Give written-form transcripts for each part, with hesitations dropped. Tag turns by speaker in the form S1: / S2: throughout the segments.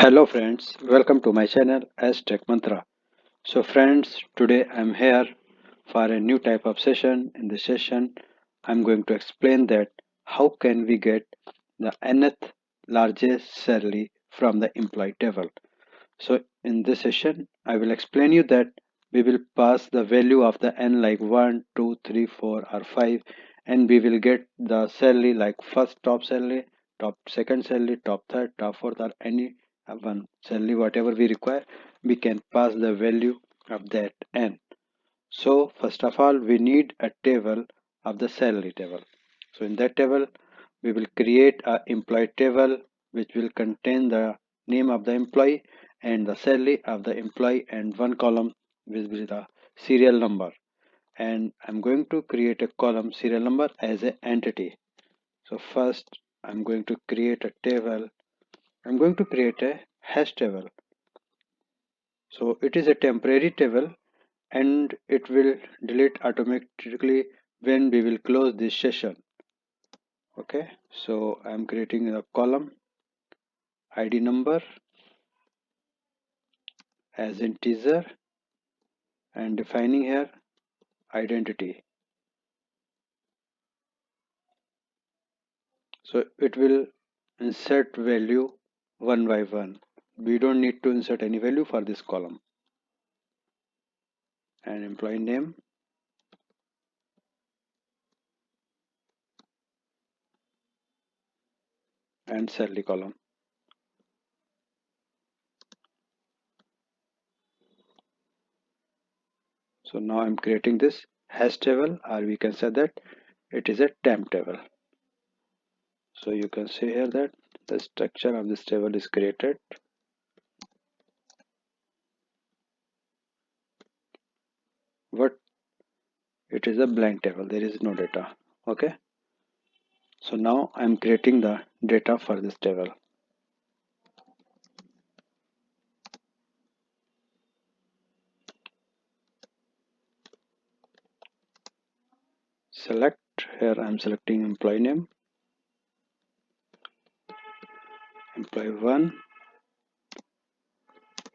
S1: Hello friends, welcome to my channel as Tech Mantra. So friends, today I'm here for a new type of session. In this session, I'm going to explain that how can we get the nth largest salary from the employee table. So in this session, I will explain you that we will pass the value of the n like 1, 2, 3, 4 or 5 and we will get the salary like first top salary, top second salary, top third, top fourth or any one salary whatever we require, we can pass the value of that n. So first of all, we need a table of the salary table. So in that table, we will create a employee table which will contain the name of the employee and the salary of the employee and one column will be the serial number. And I'm going to create a column serial number as an entity. So first, I'm going to create a table. I'm going to create a hash table. So it is a temporary table and it will delete automatically when we will close this session. Okay, so I'm creating a column id number as integer and defining here identity. So it will insert value one by one. We don't need to insert any value for this column. And employee name and salary column. So now I'm creating this hash table, or we can say that it is a temp table. So you can see here that the structure of this table is created. But it is a blank table, there is no data. Okay, so now I'm creating the data for this table. Select, here I'm selecting employee name, employee 1,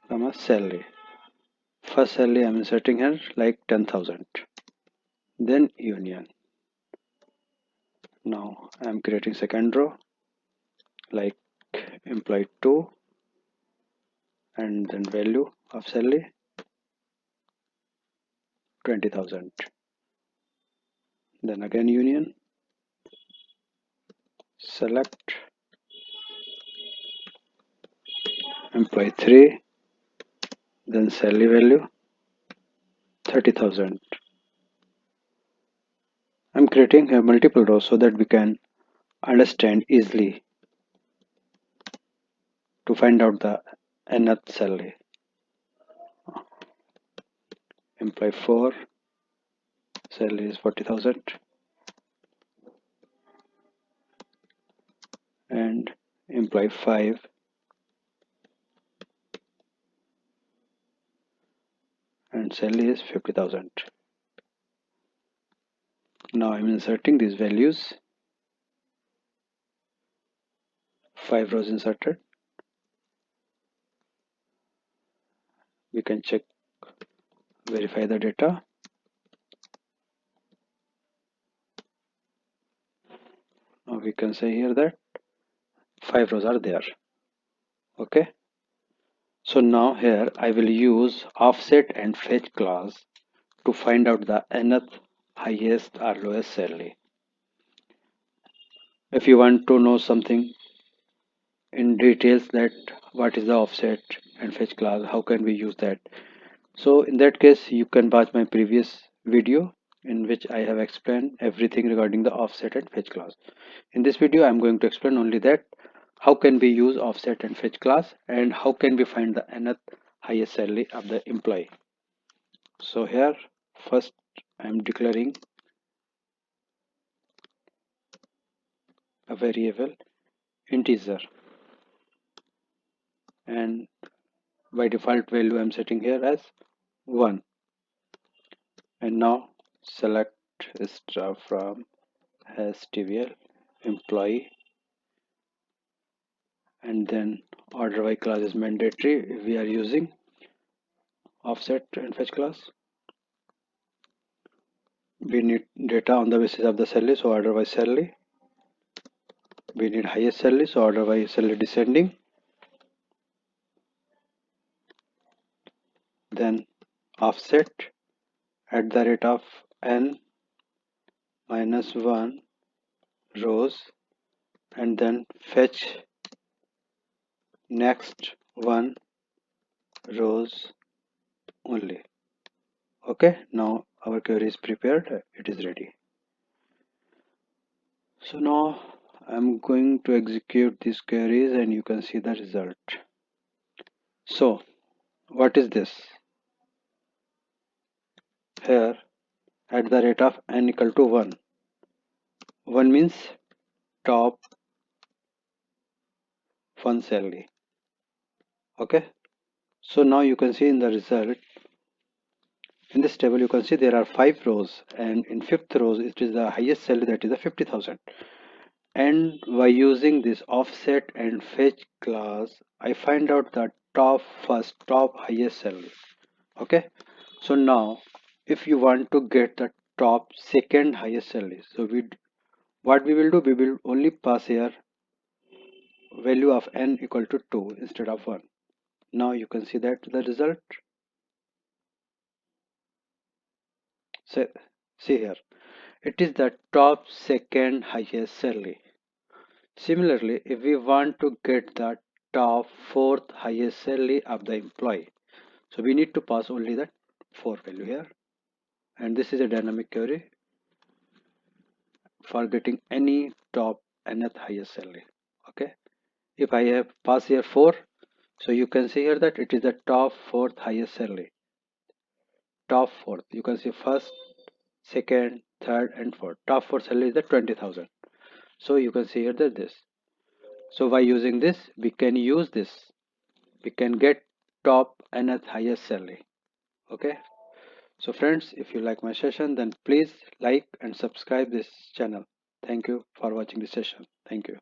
S1: comma salary. First salary I'm inserting here like 10,000. Then union. Now I'm creating second row like employee 2 and then value of salary 20,000. Then again union. Select employee 3, then salary value 30,000. I'm creating a multiple rows so that we can understand easily to find out the nth salary. Employee 4, salary is 40,000 and employee 5 and salary is 50,000. Now I'm inserting these values, 5 rows inserted. We can check, verify the data. Now we can say here that 5 rows are there. Okay, so now here I will use offset and fetch class to find out the nth highest or lowest salary. If you want to know something in details that what is the offset and fetch class, how can we use that, so in that case you can watch my previous video in which I have explained everything regarding the offset and fetch class. In this video I'm going to explain only that how can we use offset and fetch class and how can we find the nth highest salary of the employee. So here first I'm declaring a variable integer and by default value I'm setting here as 1. And now select star from has tvl employee and then order by class is mandatory if we are using offset and fetch class. We need data on the basis of the salary, so order by salary. We need highest salary, so order by salary descending. Then offset at the rate of n minus 1 rows, and then fetch next one rows only. Okay, now our query is prepared, it is ready. So now I'm going to execute these queries and you can see the result. So what is this? Here at the rate of n equal to 1. 1 means top one salary. Okay. So now you can see in the result, in this table you can see there are 5 rows, and in 5th row it is the highest salary, that is the 50,000. And by using this offset and fetch class, I find out the top highest salary. Okay. So now if you want to get the top second highest salary, so what we will do, we will only pass here value of n equal to 2 instead of 1. Now you can see that the result. So see here, it is the top second highest salary. Similarly, if we want to get the top fourth highest salary of the employee, so we need to pass only that 4 value here, and this is a dynamic query for getting any top nth highest salary. Okay, if I have pass here 4, so you can see here that it is the top fourth highest salary. Top fourth, you can see first, second, third, and fourth. Top fourth salary is the 20,000. So you can see here that this. So by using this, we can use this. We can get top nth highest salary. Okay. So friends, if you like my session, then please like and subscribe this channel. Thank you for watching this session. Thank you.